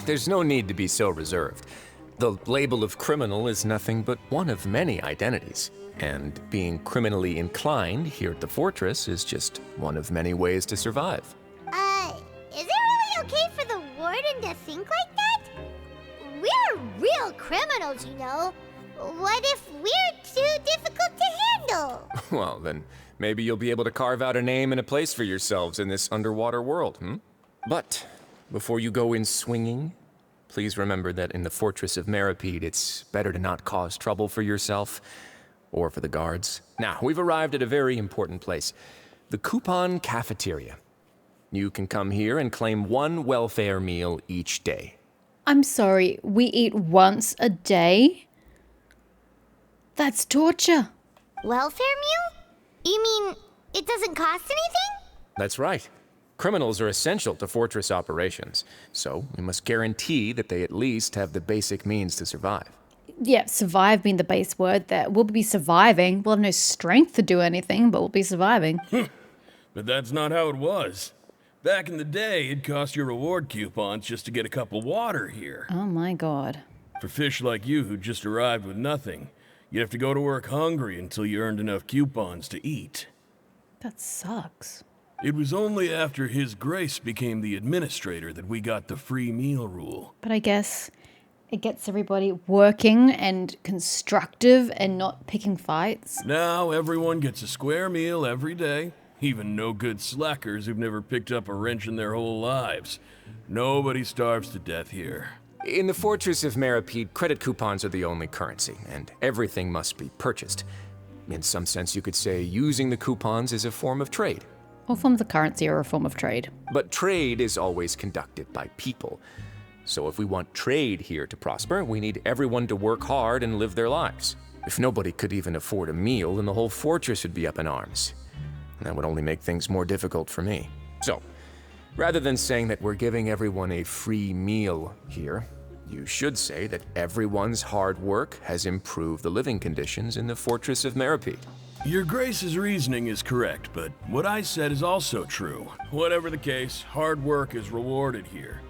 there's no need to be so reserved. The label of criminal is nothing but one of many identities. And being criminally inclined here at the fortress is just one of many ways to survive. Is it really okay for the warden to think like that? We're real criminals, you know. What if we're too difficult to handle? Well, then maybe you'll be able to carve out a name and a place for yourselves in this underwater world, But before you go in swinging, please remember that in the Fortress of Meripede, it's better to not cause trouble for yourself or for the guards. Now, we've arrived at a very important place, the Coupon Cafeteria. You can come here and claim one welfare meal each day. I'm sorry, we eat once a day? That's torture. Welfare meal? You mean it doesn't cost anything? That's right. Criminals are essential to fortress operations, so we must guarantee that they at least have the basic means to survive. Yeah, survive being the base word there. We'll be surviving. We'll have no strength to do anything, but we'll be surviving. But that's not how it was. Back in the day, it cost you reward coupons just to get a cup of water here. Oh my god. For fish like you who just arrived with nothing, you'd have to go to work hungry until you earned enough coupons to eat. That sucks. It was only after His Grace became the administrator that we got the free meal rule. But I guess it gets everybody working and constructive and not picking fights. Now everyone gets a square meal every day. Even no good slackers who've never picked up a wrench in their whole lives. Nobody starves to death here. In the Fortress of Meripede, credit coupons are the only currency, and everything must be purchased. In some sense, you could say using the coupons is a form of trade. All forms of currency are a form of trade. But trade is always conducted by people. So if we want trade here to prosper, we need everyone to work hard and live their lives. If nobody could even afford a meal, then the whole fortress would be up in arms. That would only make things more difficult for me. So, rather than saying that we're giving everyone a free meal here, you should say that everyone's hard work has improved the living conditions in the Fortress of Meripede. Your Grace's reasoning is correct, but what I said is also true. Whatever the case, hard work is rewarded here.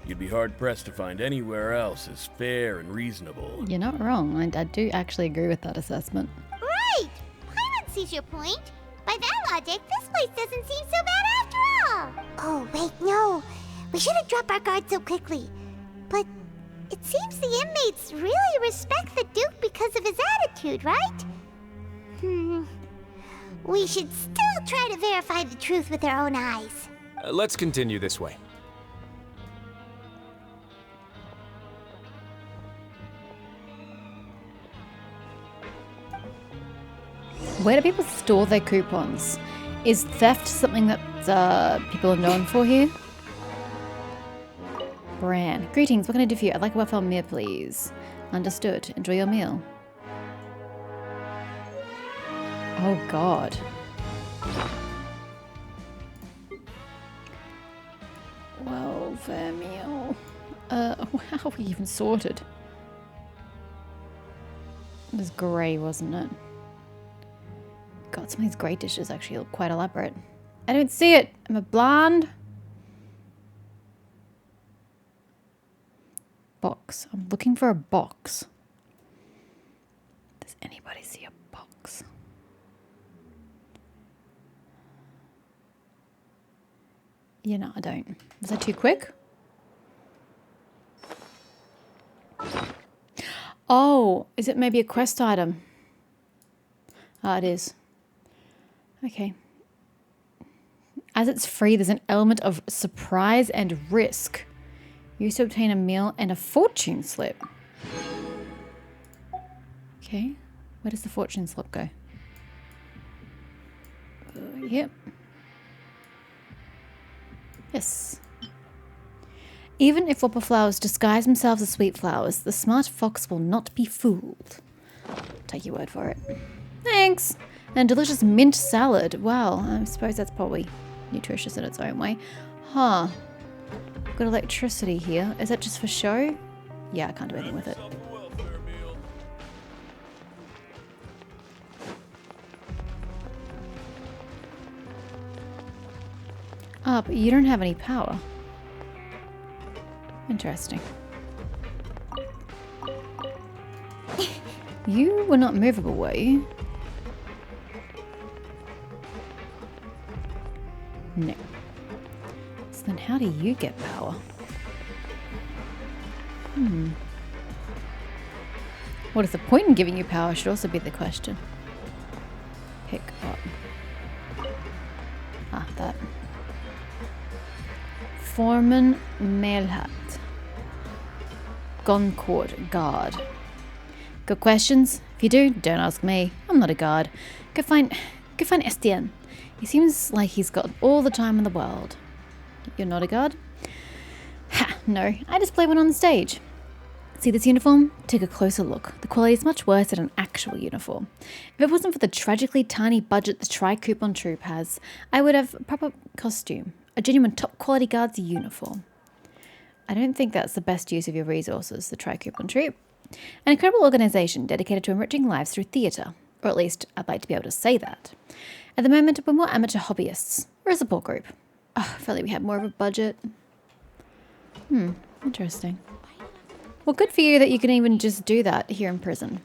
You'd be hard-pressed to find anywhere else as fair and reasonable. You're not wrong. I do actually agree with that assessment. Right! Paimon sees your point. By that logic, this place doesn't seem so bad after all. Oh, wait, no. We shouldn't drop our guard so quickly. But it seems the inmates really respect the Duke because of his attitude, right? We should still try to verify the truth with our own eyes. Let's continue this way. Where do people store their coupons? Is theft something that people are known for here? Bran. Greetings, what can I do for you? I'd like a welfare meal, please. Understood. Enjoy your meal. Oh, God. Welfare meal. How are we even sorted? It was grey, wasn't it? God, some of these grey dishes actually look quite elaborate. I don't see it. Am I blind? Box. I'm looking for a box. Does anybody see a box? Yeah, no, I don't. Was that too quick? Oh, is it maybe a quest item? Ah, it is. Okay. As it's free, there's an element of surprise and risk. Use to obtain a meal and a fortune slip. Okay. Where does the fortune slip go? Yep. Yes. Even if whopper flowers disguise themselves as sweet flowers, the smart fox will not be fooled. Take your word for it. Thanks. And delicious mint salad. Wow, I suppose that's probably nutritious in its own way. Huh. Got electricity here. Is that just for show? Yeah, I can't do anything with it. Ah, but you don't have any power. Interesting. You were not movable, were you? No. So then how do you get power? What is the point in giving you power should also be the question. Pick up. Ah, that. Foreman Mailhat. Goncourt guard. Good questions? If you do, don't ask me. I'm not a guard. Go find Estienne. He seems like he's got all the time in the world. You're not a guard? Ha, no. I just play one on the stage. See this uniform? Take a closer look. The quality is much worse than an actual uniform. If it wasn't for the tragically tiny budget the Tri-Coupon Troop has, I would have a proper costume. A genuine top-quality guard's uniform. I don't think that's the best use of your resources, the Tri-Coupon Troop. An incredible organisation dedicated to enriching lives through theatre. Or at least, I'd like to be able to say that. At the moment, we're more amateur hobbyists. We're a support group. Oh, if only we had more of a budget. Interesting. Well, good for you that you can even just do that here in prison.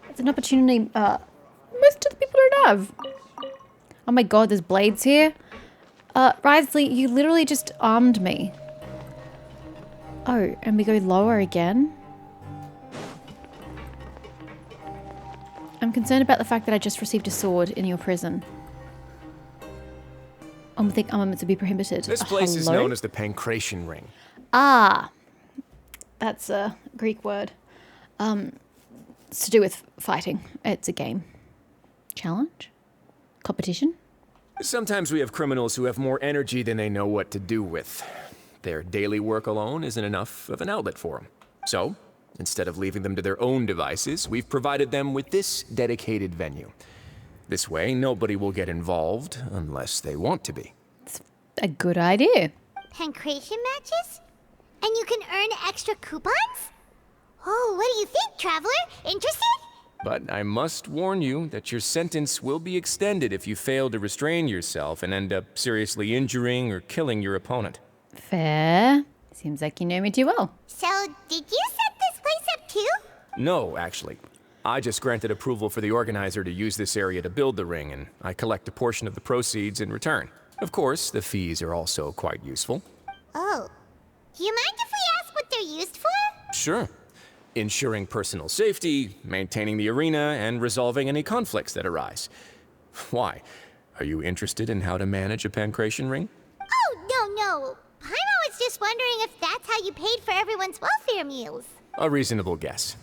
It's an opportunity most of the people don't have. Oh my god, there's blades here. Risley, you literally just armed me. Oh, and we go lower again? I'm concerned about the fact that I just received a sword in your prison. I think armaments would be prohibited. This place is known as the Pancration Ring. Ah, that's a Greek word. It's to do with fighting. It's a game. Challenge? Competition? Sometimes we have criminals who have more energy than they know what to do with. Their daily work alone isn't enough of an outlet for them. So, instead of leaving them to their own devices, we've provided them with this dedicated venue. This way, nobody will get involved unless they want to be. It's a good idea. Pancration matches? And you can earn extra coupons? Oh, what do you think, Traveler? Interested? But I must warn you that your sentence will be extended if you fail to restrain yourself and end up seriously injuring or killing your opponent. Fair. Seems like you know me too well. So, did you set this place up too? No, actually. I just granted approval for the organizer to use this area to build the ring, and I collect a portion of the proceeds in return. Of course, the fees are also quite useful. Oh. Do you mind if we ask what they're used for? Sure. Ensuring personal safety, maintaining the arena, and resolving any conflicts that arise. Why? Are you interested in how to manage a pancration ring? Oh, no. Paimon was just wondering if that's how you paid for everyone's welfare meals. A reasonable guess.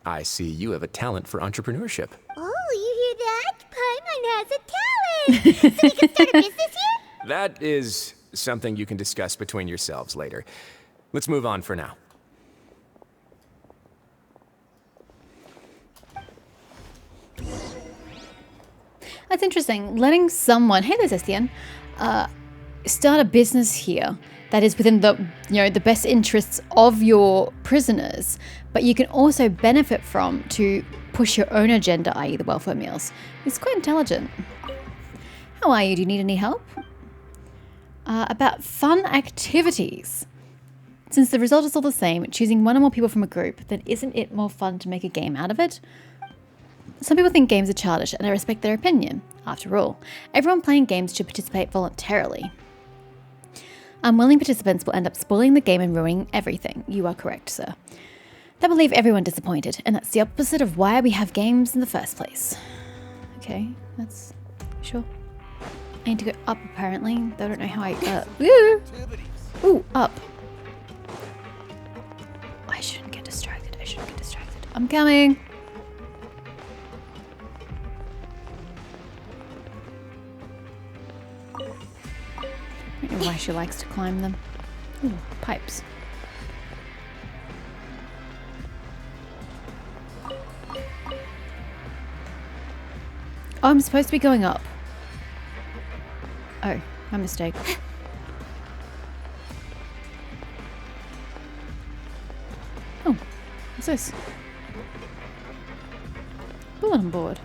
I see you have a talent for entrepreneurship. Oh, you hear that? Paimon has a talent! So we can start a business here? That is something you can discuss between yourselves later. Let's move on for now. That's interesting. Letting someone, hey there's Estienne, start a business here that is within the best interests of your prisoners, but you can also benefit from to push your own agenda, i.e. the welfare meals. It's quite intelligent. How are you? Do you need any help? About fun activities. Since the result is all the same, choosing one or more people from a group, then isn't it more fun to make a game out of it? Some people think games are childish, and I respect their opinion. After all, everyone playing games should participate voluntarily. Unwilling participants will end up spoiling the game and ruining everything. You are correct, sir. That will leave everyone disappointed, and that's the opposite of why we have games in the first place. Okay, that's... sure. I need to go up, apparently. I don't know how I... Ooh, up. I shouldn't get distracted. I'm coming. I don't know why she likes to climb them. Ooh, pipes. Oh, I'm supposed to be going up. Oh, my mistake. Oh, what's this? Bulletin board.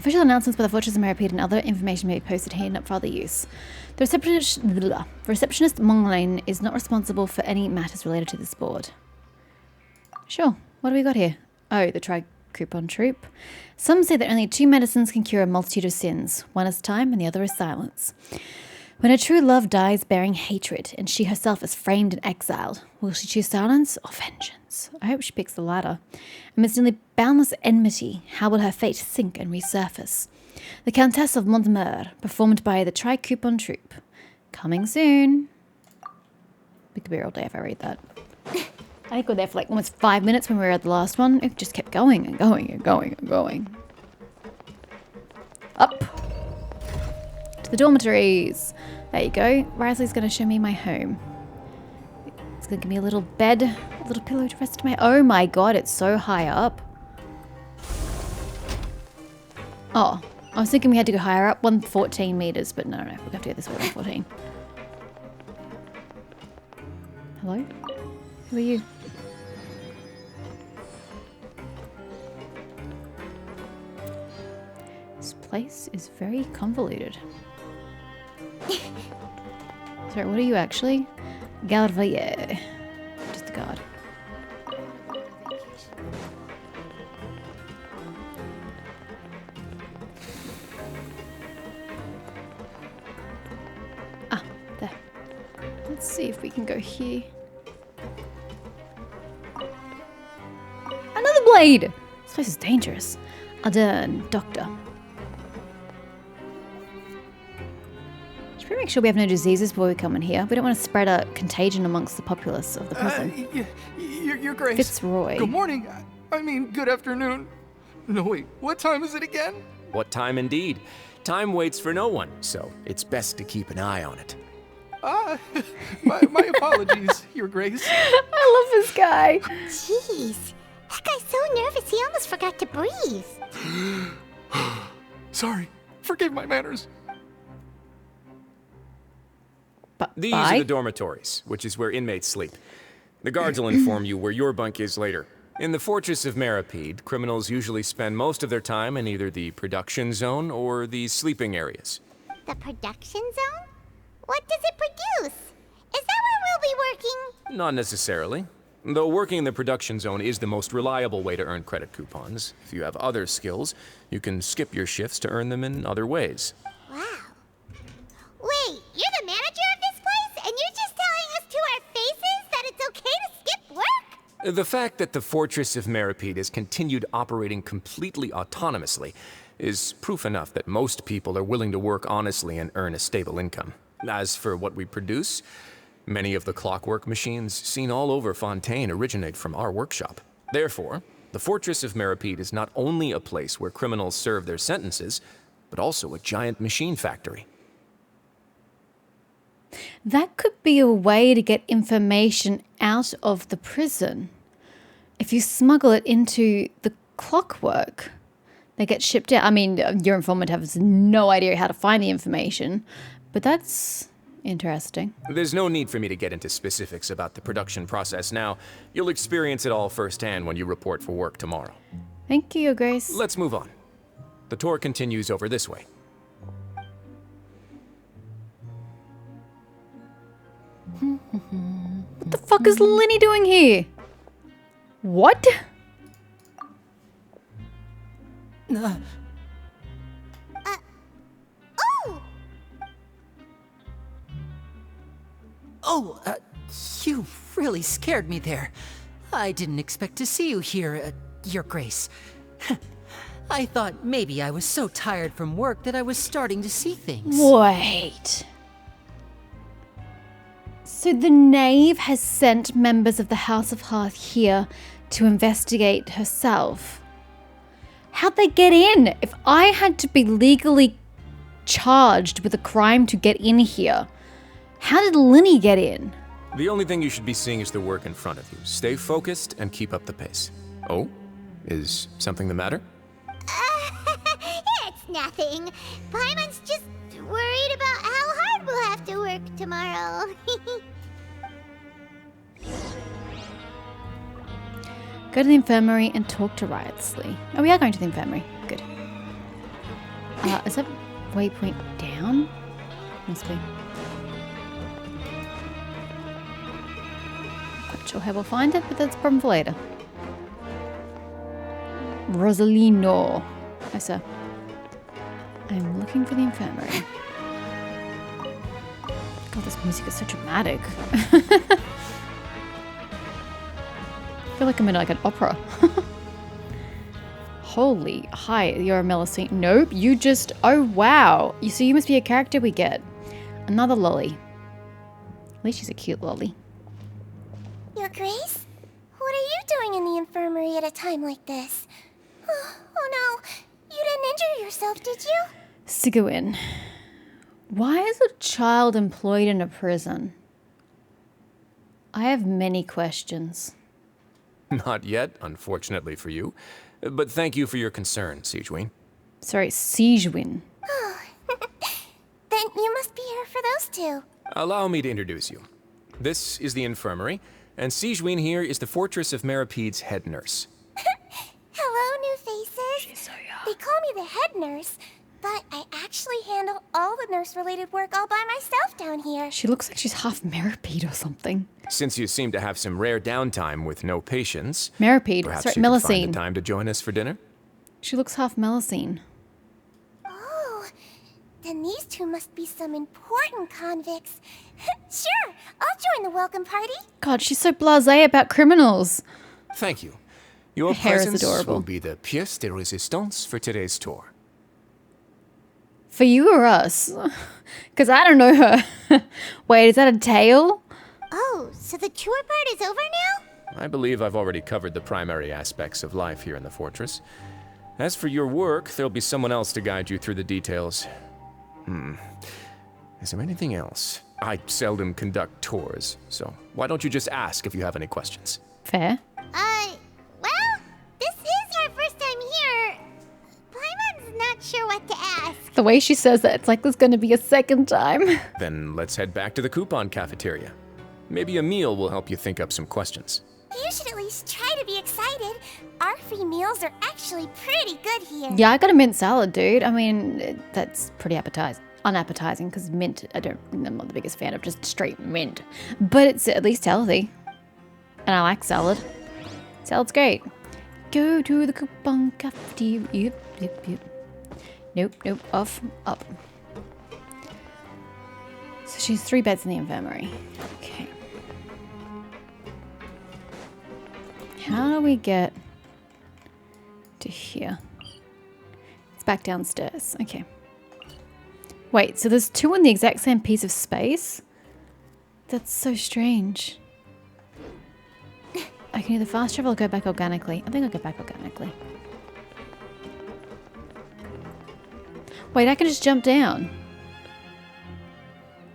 Official announcements by the Fortress of Meripede and other information may be posted here, not for other use. The receptionist Monglane is not responsible for any matters related to this board. Sure. What do we got here? Oh, the tri-coupon troop. Some say that only 2 medicines can cure a multitude of sins. One is time and the other is silence. When a true love dies bearing hatred, and she herself is framed and exiled, will she choose silence or vengeance? I hope she picks the latter. Amidst nearly boundless enmity, how will her fate sink and resurface? The Countess of Montmer, performed by the tri-coupon troupe. Coming soon. We could be here all day if I read that. I think we were there for like almost 5 minutes when we were at the last one. It just kept going and going and going and going. Up. To the dormitories. There you go. Risley's going to show me my home. It's going to give me a little bed, a little pillow to rest my... Oh my god, it's so high up. Oh, I was thinking we had to go higher up, 114 meters, but no, we'll have to go this way, 114. Hello? Who are you? This place is very convoluted. Sorry, what are you actually? Galvalier. Just a guard. Ah, there. Let's see if we can go here. Another blade! This place is dangerous. Adern, doctor. Should we make sure we have no diseases before we come in here? We don't want to spread a contagion amongst the populace of the prison. Your Grace. Fitzroy. Good morning. I mean, good afternoon. No, wait. What time is it again? What time indeed? Time waits for no one, so it's best to keep an eye on it. My apologies, Your Grace. I love this guy. Jeez. That guy's so nervous he almost forgot to breathe. Sorry. Forgive my manners. These are the dormitories, which is where inmates sleep. The guards will inform you where your bunk is later. In the Fortress of Meripede, criminals usually spend most of their time in either the production zone or the sleeping areas. The production zone? What does it produce? Is that where we'll be working? Not necessarily. Though working in the production zone is the most reliable way to earn credit coupons. If you have other skills, you can skip your shifts to earn them in other ways. Wow. Wait, you're the manager of this place? And you're just telling us to our faces that it's okay to skip work? The fact that the Fortress of Meripede has continued operating completely autonomously is proof enough that most people are willing to work honestly and earn a stable income. As for what we produce, many of the clockwork machines seen all over Fontaine originate from our workshop. Therefore, the Fortress of Meripede is not only a place where criminals serve their sentences, but also a giant machine factory. That could be a way to get information out of the prison. If you smuggle it into the clockwork, they get shipped out. I mean, your informant has no idea how to find the information, but that's interesting. There's no need for me to get into specifics about the production process now. You'll experience it all firsthand when you report for work tomorrow. Thank you, Your Grace. Let's move on. The tour continues over this way. What the fuck is Linny doing here? What? Oh! You really scared me there. I didn't expect to see you here, Your Grace. I thought maybe I was so tired from work that I was starting to see things. Wait. So the knave has sent members of the House of Hearth here to investigate herself. How'd they get in? If I had to be legally charged with a crime to get in here, how did Linny get in? The only thing you should be seeing is the work in front of you. Stay focused and keep up the pace. Oh? Is something the matter? It's nothing. Paimon's just worried about how hard we'll have to work tomorrow. Go to the infirmary and talk to Riotsley. Oh, we are going to the infirmary. Good. Is that waypoint down? Must be. Quite sure how we'll find it, but that's a problem for later. Rosalino. Yes, sir. I'm looking for the infirmary. God, this music is so dramatic. I feel like I'm in like an opera. Holy, hi, you're a Melusine. Nope, you just, oh wow. You must be a character we get. Another lolly. At least she's a cute lolly. Your Grace? What are you doing in the infirmary at a time like this? Oh no, you didn't injure yourself, did you? Sigewin. Why is a child employed in a prison? I have many questions. Not yet, unfortunately for you. But thank you for your concern, Sigewin. Sorry, Sigewin. Then you must be here for those two. Allow me to introduce you. This is the infirmary, and Sigewin here is the Fortress of Merapede's head nurse. Hello, new faces. She's so young. They call me the head nurse, but I actually handle all the nurse-related work all by myself down here. She looks like she's half Meripede or something. Since you seem to have some rare downtime with no patients, Meripede, perhaps sorry, you could find Melusine. the time to join us for dinner? She looks half Melusine. Oh, then these two must be some important convicts. Sure, I'll join the welcome party. God, she's so blasé about criminals. Thank you. Your Her hair is presence adorable. will be the pièce de résistance for today's tour. For you or us? Because I don't know her. Wait, is that a tail? Oh, so the tour part is over now? I believe I've already covered the primary aspects of life here in the fortress. As for your work, there'll be someone else to guide you through the details. Is there anything else? I seldom conduct tours, so why don't you just ask if you have any questions? Fair. Well, this is our first time here. Paimon's not sure what to ask. The way she says that, it's like there's going to be a second time. Then let's head back to the coupon cafeteria. Maybe a meal will help you think up some questions. You should at least try to be excited. Our free meals are actually pretty good here. Yeah, I got a mint salad, dude. I mean, that's pretty unappetizing because mint, I'm not the biggest fan of just straight mint. But it's at least healthy. And I like salad. Salad's great. Go to the coupon cafeteria. Yep. Nope. Off, up. So she's 3 beds in the infirmary. Okay. How do we get to here? It's back downstairs. Okay. Wait, so there's 2 in the exact same piece of space? That's so strange. I can either fast travel or go back organically. I think I'll go back organically. Wait, I can just jump down.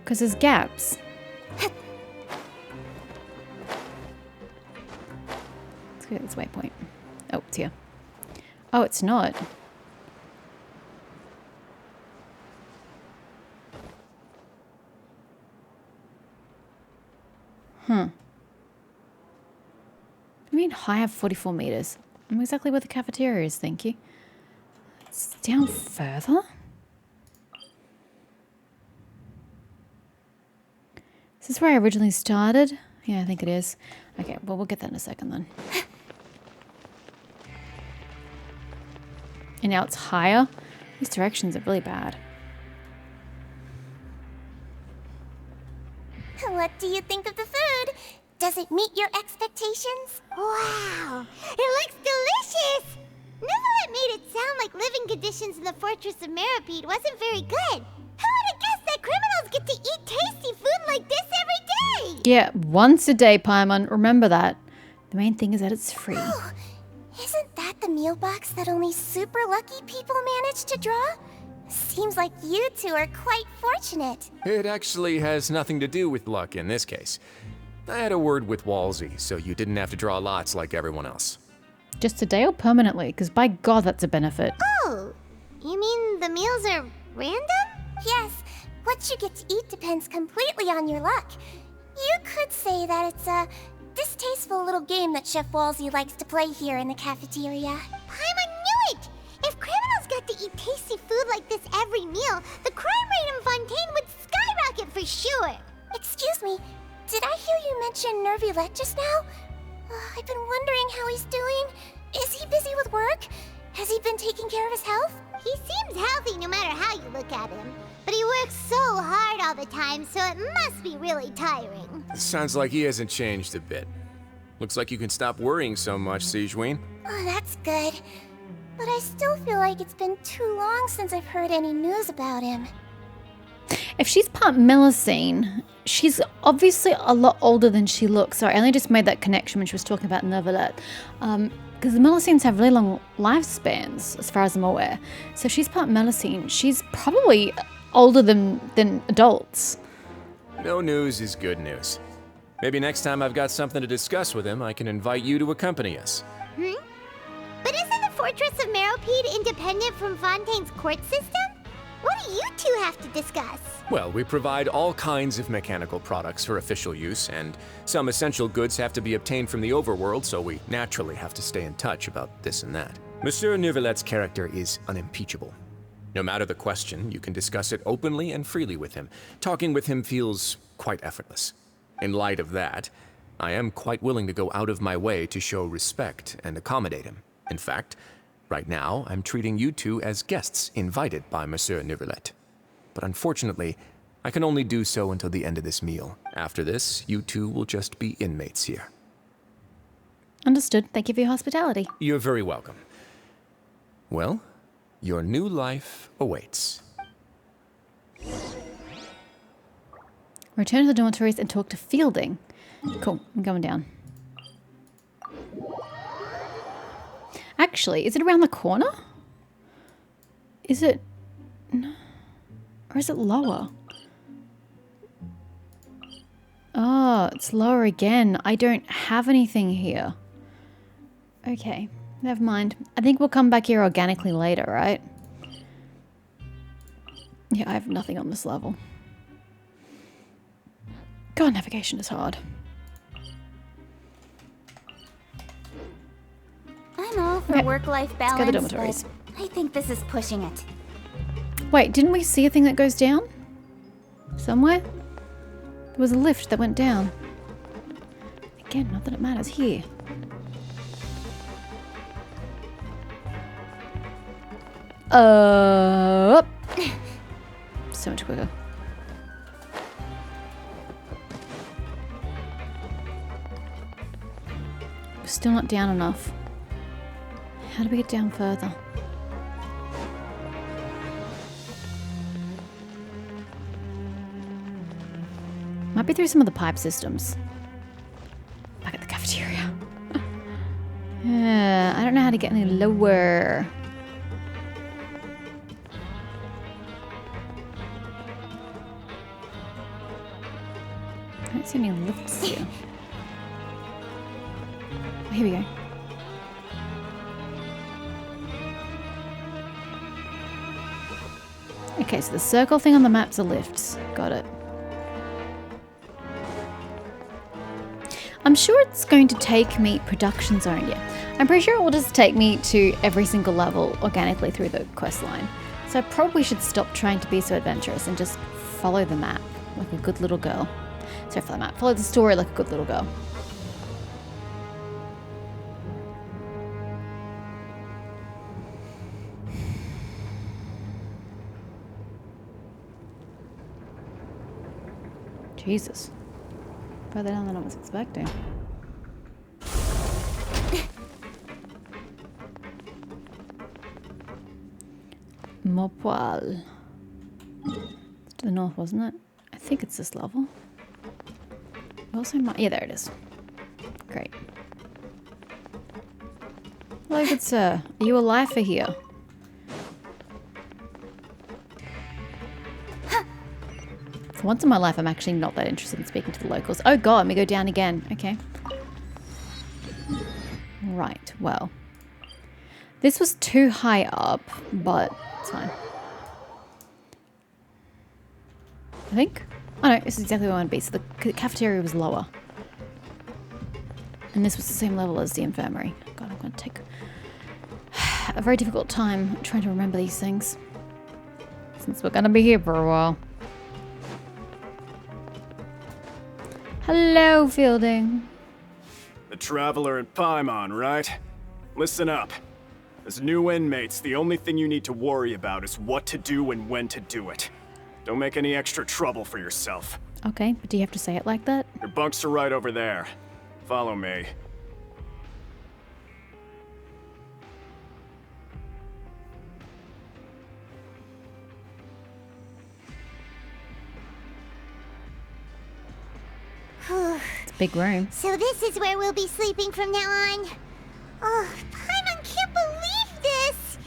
Because there's gaps. Let's go to this waypoint. Oh, it's here. Oh, it's not. I mean, I have 44 meters. I'm exactly where the cafeteria is, thank you. It's down further? Is this where I originally started? Yeah, I think it is. Okay, well, we'll get that in a second then. And now it's higher? These directions are really bad. What do you think of the food? Does it meet your expectations? Wow, it looks delicious! Neverlet made it sound like living conditions in the Fortress of Meripede wasn't very good. Who would have guessed that criminals get to eat tasty food like this every day? Yeah, once a day, Paimon. Remember that. The main thing is that it's free. Oh, isn't that the meal box that only super lucky people manage to draw? Seems like you two are quite fortunate. It actually has nothing to do with luck in this case. I had a word with Walsey, so you didn't have to draw lots like everyone else. Just today or permanently? Because by God, that's a benefit. Oh, you mean the meals are random? Yes, what you get to eat depends completely on your luck. You could say that it's a distasteful little game that Chef Walsey likes to play here in the cafeteria. Paimon knew it! If criminals got to eat tasty food like this Neuvillette just now? I've been wondering how he's doing. Is he busy with work? Has he been taking care of his health? He seems healthy no matter how you look at him. But he works so hard all the time, so it must be really tiring. Sounds like he hasn't changed a bit. Looks like you can stop worrying so much, Sigewinne. Oh, that's good. But I still feel like it's been too long since I've heard any news about him. If she's part Melusine, she's obviously a lot older than she looks. Sorry, I only just made that connection when she was talking about Neuvillette. Because the Melusines have really long lifespans, as far as I'm aware. So if she's part Melusine, she's probably older than adults. No news is good news. Maybe next time I've got something to discuss with him, I can invite you to accompany us. But isn't the Fortress of Meropide independent from Fontaine's court system? What do you two have to discuss? Well, we provide all kinds of mechanical products for official use, and some essential goods have to be obtained from the overworld, so we naturally have to stay in touch about this and that. Monsieur Neuvillette's character is unimpeachable. No matter the question, you can discuss it openly and freely with him. Talking with him feels quite effortless. In light of that, I am quite willing to go out of my way to show respect and accommodate him. In fact, right now, I'm treating you two as guests invited by Monsieur Neuvillette. But unfortunately, I can only do so until the end of this meal. After this, you two will just be inmates here. Understood. Thank you for your hospitality. You're very welcome. Well, your new life awaits. Return to the dormitories and talk to Fielding. Cool, I'm going down. Actually, is it around the corner? Is it... Or is it lower? Oh, it's lower again. I don't have anything here. Okay, never mind. I think we'll come back here organically later, right? Yeah, I have nothing on this level. God, navigation is hard. I'm all for Okay, work-life let's go to the balance, dormitories. but I think this is pushing it. Wait, didn't we see a thing that goes down? Somewhere? There was a lift that went down. Again, not that it matters here. Up. So much quicker. We're still not down enough. How do we get down further? Might be through some of the pipe systems. Back at the cafeteria. Yeah, I don't know how to get any lower. I don't see any lifts here. Oh, here we go. Okay, so the circle thing on the map's are lifts. Got it. I'm sure it's going to take me production zone, yeah. I'm pretty sure it will just take me to every single level organically through the quest line. So I probably should stop trying to be so adventurous and just follow the map like a good little girl. Sorry for the map. Follow the story like a good little girl. Jesus. Further down than I was expecting. Mopoil. It's to the north, wasn't it? I think it's this level. Also, yeah, there it is. Great. Hello, good sir. Are you alive for here? For once in my life, I'm actually not that interested in speaking to the locals. Oh god, let me go down again. Okay. Right, well. This was too high up, but it's fine. I think. Oh no, this is exactly where I want to be. So the cafeteria was lower. And this was the same level as the infirmary. God, I'm going to take a very difficult time trying to remember these things. Since we're going to be here for a while. Hello, Fielding. The Traveler and Paimon, right? Listen up. As new inmates, the only thing you need to worry about is what to do and when to do it. Don't make any extra trouble for yourself. Okay, but do you have to say it like that? Your bunks are right over there. Follow me. It's a big room. So this is where we'll be sleeping from now on. Oh, Paimon can't believe this.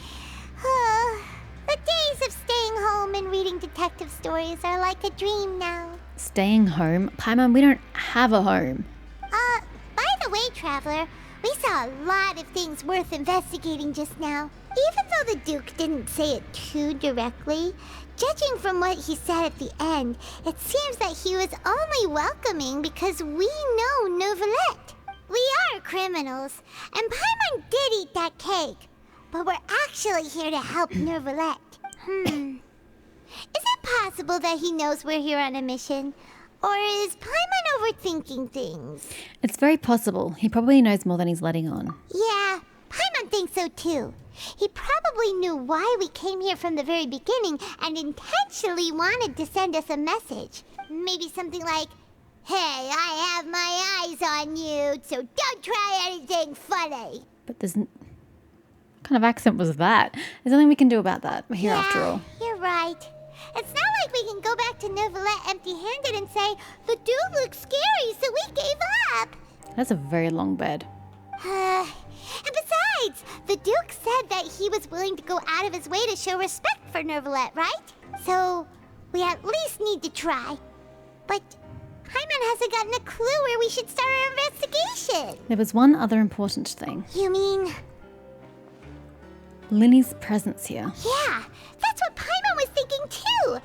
The days of staying home and reading detective stories are like a dream now. Staying home? Paimon, we don't have a home. By the way, Traveler, we saw a lot of things worth investigating just now. Even though the Duke didn't say it too directly, judging from what he said at the end, it seems that he was only welcoming because we know Neuvillette. We are criminals, and Paimon did eat that cake, but we're actually here to help Neuvillette. Is it possible that he knows we're here on a mission? Or is Paimon overthinking things? It's very possible. He probably knows more than he's letting on. Yeah, Paimon thinks so too. He probably knew why we came here from the very beginning and intentionally wanted to send us a message. Maybe something like, "Hey, I have my eyes on you, so don't try anything funny." But there's... What kind of accent was that? There's nothing we can do about that. We're here after all. You're right. It's not like we can go back to Neuvillette empty-handed and say, "The dude looks scary, so we gave up." That's a very long bed. And besides, the Duke said that he was willing to go out of his way to show respect for Neuvillette, right? So, we at least need to try. But Paimon hasn't gotten a clue where we should start our investigation. There was one other important thing. You mean... Linny's presence here. Yeah, that's what Paimon was thinking too.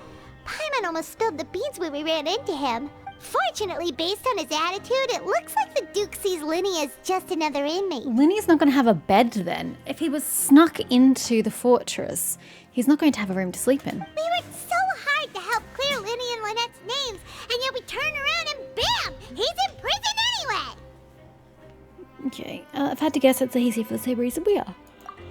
Paimon almost spilled the beans when we ran into him. Fortunately, based on his attitude, it looks like the Duke sees Linny as just another inmate. Linny's not going to have a bed then. If he was snuck into the fortress, he's not going to have a room to sleep in. We worked so hard to help clear Linny and Lynette's names, and yet we turn around and bam! He's in prison anyway! Okay, I've had to guess it's easy for the same reason we are.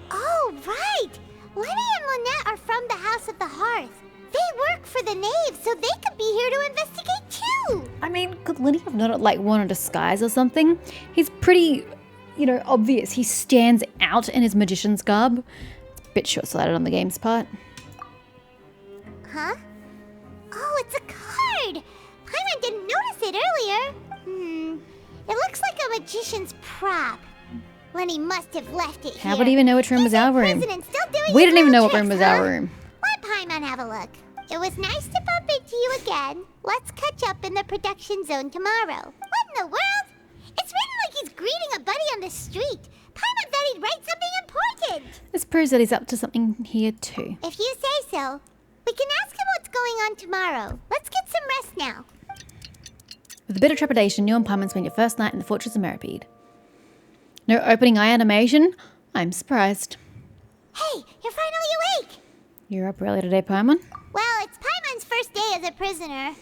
Oh, right! Lenny and Lynette are from the House of the Hearth. They work for the Knave, so they could be here to investigate too! I mean, could Linny have not, like, worn a disguise or something? He's pretty, obvious. He stands out in his magician's garb. It's a bit short-sighted on the game's part. Huh? Oh, it's a card! Paimon didn't notice it earlier. It looks like a magician's prop. Lenny must have left it here. How would he even know which room was our room? We didn't even know what room was our room. Let Paimon have a look. It was nice to bump into you again. Let's catch up in the production zone tomorrow. What in the world? It's written like he's greeting a buddy on the street. Paimon thought he'd write something important. This proves that he's up to something here too. If you say so. We can ask him what's going on tomorrow. Let's get some rest now. With a bit of trepidation, you and Paimon spend your first night in the Fortress of Meripede. No opening eye animation? I'm surprised. Hey, you're finally awake! You're up early today, Paimon? Well, it's Paimon's first day as a prisoner.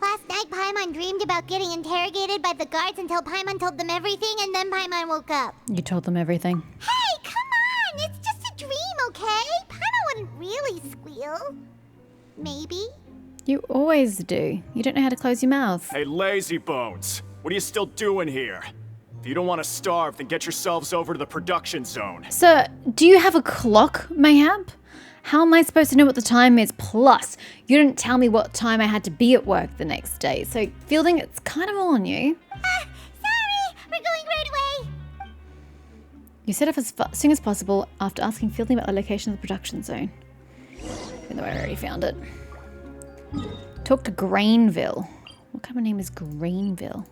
Last night, Paimon dreamed about getting interrogated by the guards until Paimon told them everything, and then Paimon woke up. You told them everything. Hey, come on! It's just a dream, okay? Paimon wouldn't really squeal. Maybe? You always do. You don't know how to close your mouth. Hey, lazy bones. What are you still doing here? If you don't want to starve, then get yourselves over to the production zone. Sir, do you have a clock, mayhap? How am I supposed to know what the time is? Plus, you didn't tell me what time I had to be at work the next day. So, Fielding, it's kind of all on you. Sorry! We're going right away! You set off as soon as possible after asking Fielding about the location of the production zone. Even though I already found it. Talk to Grainville. What kind of name is Grainville?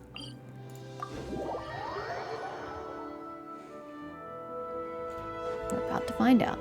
We're about to find out.